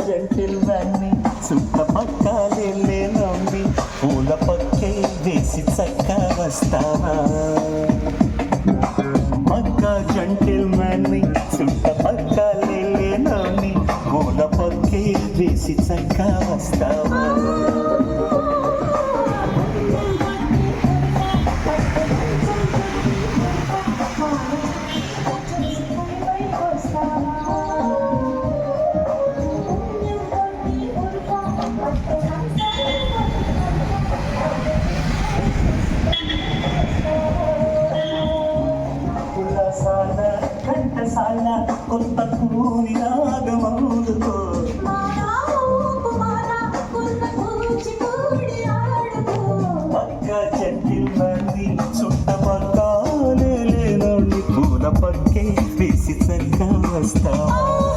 జెంటిల్మెన్ని చుట్టపక్కలే నమ్మి పూల పక్కే వేసి చక్క వస్తావా మక్క జెంటిల్మెన్ని చుట్టపక్కలే నమ్మి పూల పక్కే వేసి చక్క వస్తావా కంఠసాల కొత్త కూని రాగమౌదుకో పక్క జెంటిల్మెన్ని చుట్టపక్కలే లేనోని పూల పక్కే వేసి చక్క వస్తావా